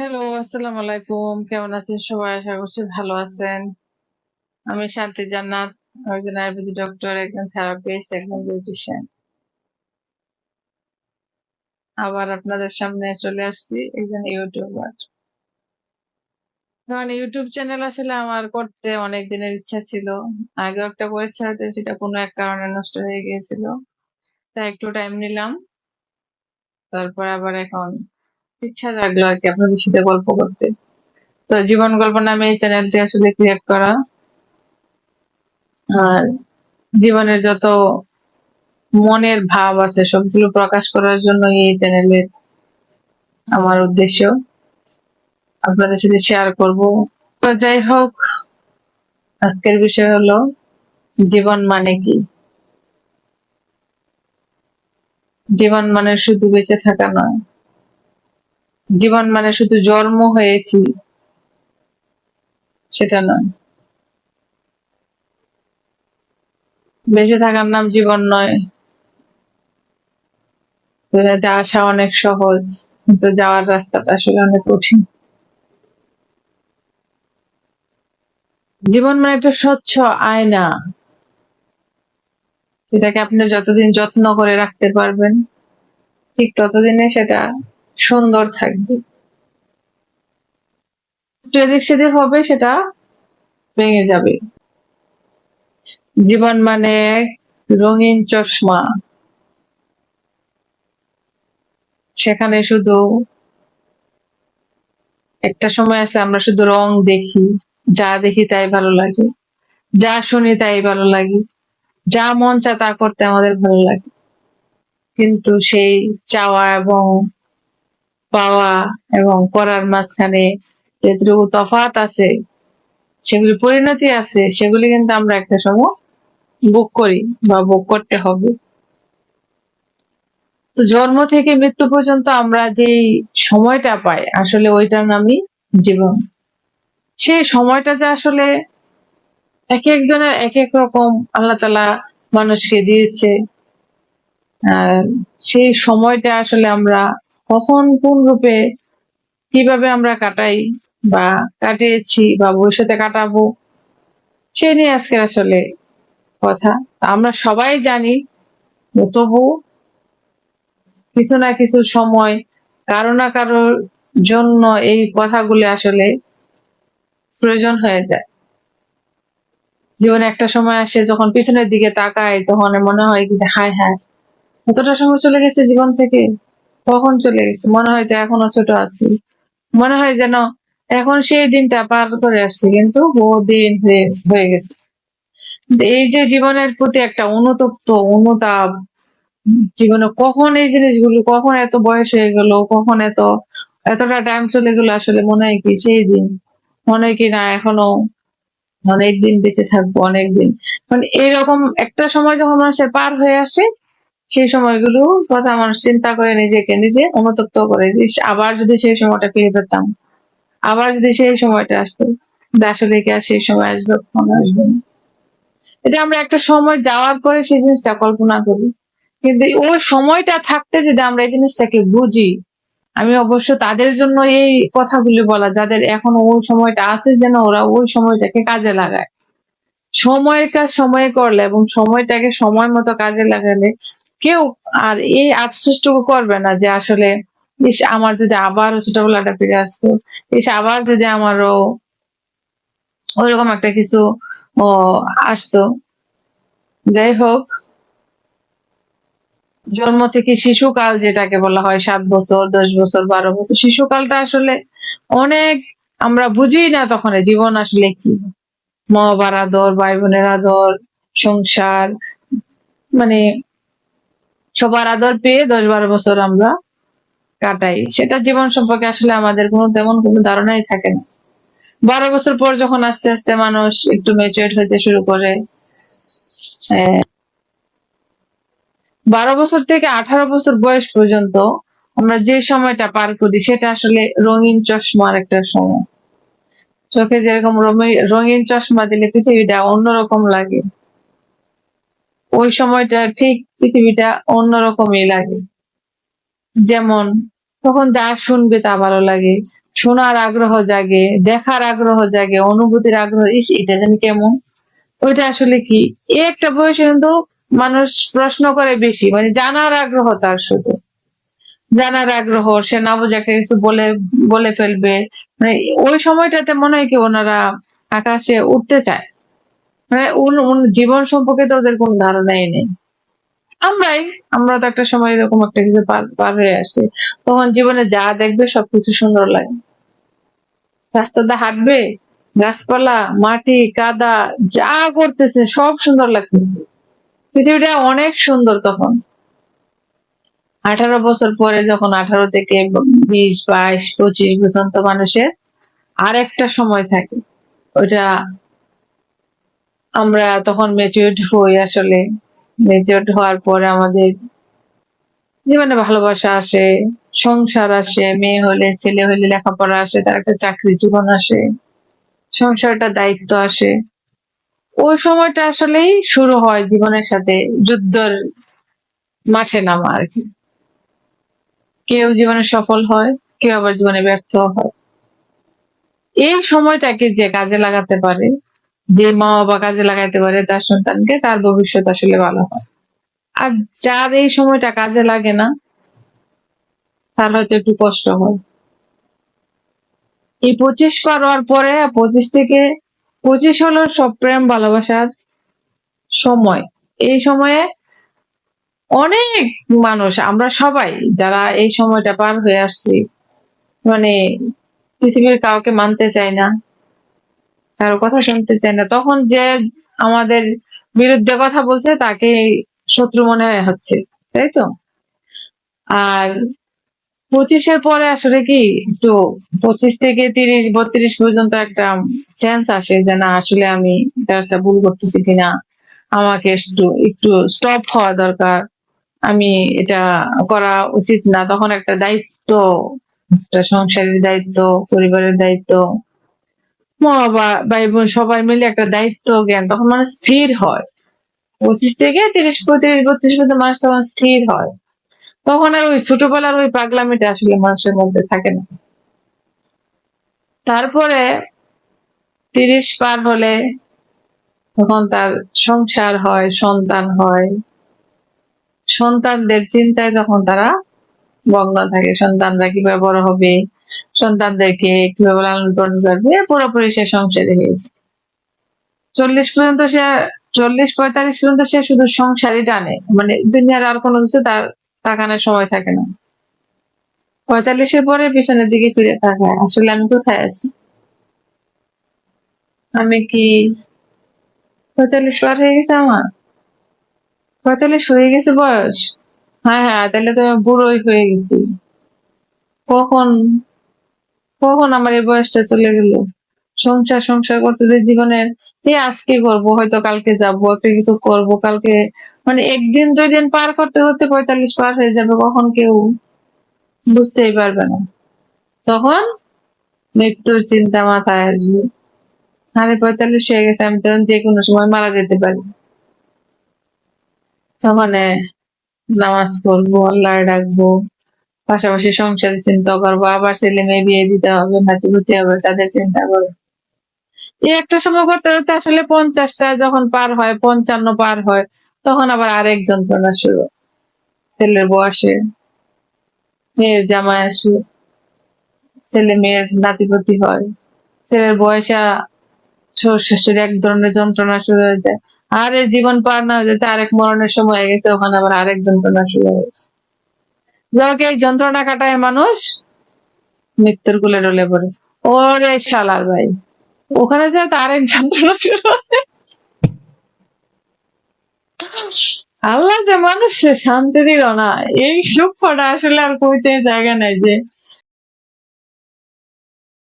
Hello, আসসালামু আলাইকুম। কেমন আছেন সবাই? আশা করছি ভালো আছেন। আমি শান্তি জান্নাত, একজন আয়ুর্বেদিক ডক্টর, একজন থেরাপিস্ট, একজন বিউটিশিয়ান। আবার আপনাদের সামনে চলে আসছি একজন ইউটিউবার। কারণ ইউটিউব চ্যানেল আসলে আমার করতে অনেক দিনের ইচ্ছা ছিল। আগেও একটা করেছি, হয়তো সেটা কোনো এক কারণে নষ্ট হয়ে গিয়েছিল। তাই একটু টাইম নিলাম। তারপর আবার এখন ইচ্ছা জাগলো আরকি আপনাদের সাথে গল্প করতে। তো জীবন গল্প নামে এই চ্যানেলটি আসলে ক্রিয়েট করা। আর জীবনের যত মনের ভাব আছে সবগুলো প্রকাশ করার জন্য এই চ্যানেলের আমার উদ্দেশ্য আপনাদের সাথে শেয়ার করব। তো যাই হোক, আজকের বিষয় হলো জীবন মানে কি। জীবন মানে শুধু বেঁচে থাকা নয়, জীবন মানে শুধু জন্ম হয়েছি সেটা নয়, বেঁচে থাকার নাম জীবন নয়। দুনিয়াতে আসা অনেক সহজ, কিন্তু যাওয়ার রাস্তাটা আসলে অনেক কঠিন। জীবন মানে একটা স্বচ্ছ আয়না, সেটাকে আপনি যতদিন যত্ন করে রাখতে পারবেন ঠিক ততদিনে সেটা সুন্দর থাকবে। একটু এদিক সেদিক হবে, সেটা ভেঙে যাবে। জীবন মানে এক রঙিন চশমা, সেখানে শুধু একটা সময় আছে আমরা শুধু রং দেখি, যা দেখি তাই ভালো লাগে, যা শুনি তাই ভালো লাগে, যা মন চায় তা করতে আমাদের ভালো লাগে। কিন্তু সেই চাওয়া এবং পাওয়া এবং করার মাঝখানে যেটুকু তফাৎ আছে, সেগুলি পরিণতি আছে, সেগুলি কিন্তু আমরা একটা সময় ভোগ করি বা ভোগ করতে হবে। তো জন্ম থেকে মৃত্যু পর্যন্ত আমরা যেই সময়টা পাই আসলে ওইটার নামই জীবন। সেই সময়টা যে আসলে এক একজনের এক এক রকম আল্লাহ তাআলা মানুষকে দিয়েছে। আর সেই সময়টা আসলে আমরা কখন কোন রূপে কিভাবে আমরা কাটাই বা কাটিয়েছি বা ভবিষ্যতে কাটাবো, সে নিয়ে আজকের আসলে কথা। আমরা সবাই জানি, তবু কিছু না কিছু সময় কারো না কারোর জন্য এই কথাগুলি আসলে প্রয়োজন হয়ে যায়। জীবনে একটা সময় আসে যখন পিছনের দিকে তাকায় তখন মনে হয় কি যে হায় হায়, এতটা সময় চলে গেছে জীবন থেকে, কখন চলে গেছে, মনে হয় যে এখনো ছোট আছি, মনে হয় যেন এখন সেই দিনটা পার করে আসছে, কিন্তু বহু দিন হয়ে গেছে। এই যে জীবনের প্রতি একটা অনুতপ্ত অনুতাপ, জীবনে কখন এই জিনিসগুলো, কখন এত বয়স হয়ে গেল, কখন এতটা টাইম চলে গেল, আসলে মনে হয় কি সেই দিন, মনে হয় কি না এখনো অনেকদিন বেঁচে থাকবো, অনেকদিন। মানে এরকম একটা সময় যখন মানুষের পার হয়ে আসে, সেই সময়গুলো কথা মানুষ চিন্তা করে নিজেকে নিজে অনুতপ্ত করে, আবার যদি সেই সময়টা ফিরে পেতাম, আবার যদি সেই সময়টা আসতো, আসলে কি আর সেই সময় আসবে? কখনো আসবে না। এটা আমরা একটা সময় যাওয়ার পরে সেই জিনিসটা কল্পনা করি, কিন্তু ওই সময়টা থাকতে যদি আমরা এই জিনিসটাকে বুঝি, আমি অবশ্য তাদের জন্য এই কথাগুলি বলা যাদের এখন ওই সময়টা আছে, যেন ওরা ওই সময়টাকে কাজে লাগায়। সময়ের কাজ সময়ে করলে এবং সময়টাকে সময় মতো কাজে লাগালে কেউ আর এই আফসোসটুকু করবে না যে আসলে ইস আমার যদি আবার ছোটবেলাটা ফিরে আসতো, ইস আবার যদি আমারও ওইরকম একটা কিছু ও আসতো। যাই হোক, জন্ম থেকে শিশুকাল যেটাকে বলা হয় 7 বছর, 10 বছর, 12 বছর, শিশুকালটা আসলে অনেক আমরা বুঝি না তখন জীবন আসলে কি। মা বাবার আদর, ভাই বোনের আদর, সংসার, মানে সবার আদর পেয়ে 10-12 বছর আমরা কাটাই। সেটা জীবন সম্পর্কে আসলে আমাদের তেমন কোনো ধারণাই থাকে না। 12 বছর পর যখন আস্তে আস্তে মানুষ একটু ম্যাচিউর হতে শুরু করে, 12 বছর থেকে 18 বছর বয়স পর্যন্ত আমরা যে সময়টা পার করি সেটা আসলে রঙিন চশমার একটা সময়। চোখে যেরকম রঙিন চশমা দিলে পৃথিবীটা অন্যরকম লাগে, ওই সময়টা ঠিক পৃথিবীটা অন্যরকমই লাগে। যেমন তখন যা শুনবে তা ভালো লাগে, শোনার আগ্রহ জাগে, দেখার আগ্রহ জাগে, অনুভূতির আগ্রহ, ইস এটা জানি কেমন, ওইটা আসলে কি। এই একটা বয়সে কিন্তু মানুষ প্রশ্ন করে বেশি, মানে জানার আগ্রহ, তার শুধু জানার আগ্রহ, সে না বুঝে একটা কিছু বলে বলে ফেলবে। মানে ওই সময়টাতে মনে হয় কি ওনারা আকাশে উঠতে চায়, মানে জীবন সম্পর্কে তো ওদের কোনো ধারণাই নেই। আমরা তো একটা সময় এরকম একটা কিছু পার পার হয়ে আসছি, তখন জীবনে যা দেখবে সবকিছু সুন্দর লাগে। রাস্তা দিয়ে হাঁটবে, গাছপালা, মাটি, কাদা, যা করতেছে সব সুন্দর লাগতেছে, পৃথিবীটা অনেক সুন্দর তখন। 18 বছর পরে যখন 18 থেকে 20, 22, 25 পর্যন্ত মানুষের আরেকটা সময় থাকে, ওইটা আমরা তখন ম্যাচিউরড হই। আসলে ম্যাচিউরড হওয়ার পরে আমাদের জীবনে ভালোবাসা আসে, সংসার আসে, মেয়ে হলে ছেলে হলে লেখাপড়া আসে, তার একটা চাকরি জীবন আসে, সংসারটা দায়িত্ব আসে। ওই সময়টা আসলেই শুরু হয় জীবনের সাথে যুদ্ধের মাঠে নামা আর কি। কেউ জীবনে সফল হয়, কেউ আবার জীবনে ব্যর্থ হয়। এই সময়টাকে যে কাজে লাগাতে পারে, যে মা বাবা কাজে লাগাতে পারে তার সন্তানকে, তার ভবিষ্যৎ আসলে ভালো হয়। আর যার এই সময়টা কাজে লাগে না, তার হয়তো একটু কষ্ট হয়। এই 25 পার হওয়ার পরে, 25 থেকে 25 হলো সব প্রেম ভালোবাসার সময়। এই সময়ে অনেক মানুষ, আমরা সবাই যারা এই সময়টা পার হয়ে আসছি, মানে পৃথিবীর কাউকে মানতে চাই না, কারো কথা শুনতে চাই না। তখন যে আমাদের বিরুদ্ধে কথা বলছে তাকে শত্রু মনে হচ্ছে, তাই তো। আর 25-এর পরে আসলে কি একটু 25 থেকে 30, 32 পর্যন্ত একটা সেন্স আসে যে না আসলে আমি কাজটা ভুল করতেছি কিনা, আমাকে একটু একটু স্টপ হওয়া দরকার, আমি এটা করা উচিত না। তখন একটা দায়িত্ব, একটা সংসারের দায়িত্ব, পরিবারের দায়িত্ব, মা বাবা ভাই বোন সবাই মিলে একটা দায়িত্ব জ্ঞান তখন মানুষ স্থির হয়। 25 থেকে 30, 35, 32 পর্যন্ত মানুষ তখন স্থির হয়। তখন আর ওই ছোটবেলার ওই পাগলামিটা আসলে মানুষের মধ্যে থাকে না। তারপরে 30 পার হলে তখন তার সংসার হয়, সন্তান হয়, সন্তানদের চিন্তায় তখন তারা মগ্ন থাকে। সন্তানরা কিভাবে বড় হবে, সন্তানদেরকে কিভাবে লালন পালন করবে, পুরোপুরি সে সংসারে হয়েছে। 40 পর্যন্ত সে, 40-45 পর্যন্ত সে শুধু সংসারই টানে, মানে দুনিয়ার আর কোনো কিছু তার তাকানোর সময় থাকে না। 45-এর পরে পিছনের দিকে ফিরে তাকায়, আসলে আমি কোথায় আছি, আমি কি 45 পার হয়ে গেছে আমার, 45 হয়ে গেছে বয়স, হ্যাঁ হ্যাঁ তাহলে তো আমি বুড়োই হয়ে গেছি। কখন কখন আমার এই বয়সটা চলে গেল। সংসার সংসার করতে যে জীবনের এই আজকে করব, হয়তো কালকে যাবো, একটা কিছু করব কালকে, মানে একদিন 2 দিন পার করতে করতে 45 পার হয়ে যাবে, কখন কেউ বুঝতেই পারবে না। তখন মৃত্যুর চিন্তা মাথায় আসবে, আরে 45 হয়ে গেছে, আমি তখন যে কোনো সময় মারা যেতে পারি। তখন নামাজ পড়বো, আল্লাহ ডাকবো, পাশাপাশি সংসারের চিন্তা করবো, আবার ছেলে মেয়ে বিয়ে দিতে হবে, নাতিপুতি হবে, তাদের চিন্তা করবো। এই একটা সময় করতে করতে আসলে 50টা যখন পার হয়, 55 পার হয়, তখন আবার আরেক যন্ত্রণা শুরু। ছেলের বউ আসে, মেয়ের জামাই আসে, ছেলে মেয়ের নাতিপতি হয়, ছেলের বয়সা শ্বশুর শাশুড়ি, এক ধরনের যন্ত্রণা শুরু হয়ে যায়। আর এই জীবন পার না হয়ে যেতে আরেক মরণের সময় হয়ে গেছে, ওখানে আবার আরেক যন্ত্রণা শুরু হয়েছে। যাকে এই যন্ত্রণা কাটায় মানুষ মৃত্যুর কোলে ঢলে পড়ে। ওরে শালার ভাই, ওখানে যে আরেক যন্ত্রণা শুরু হয়। আল্লাহ যে মানুষকে শান্তি দিল না, এই দুঃখটা আসলে আর কইতে জায়গা নাই যে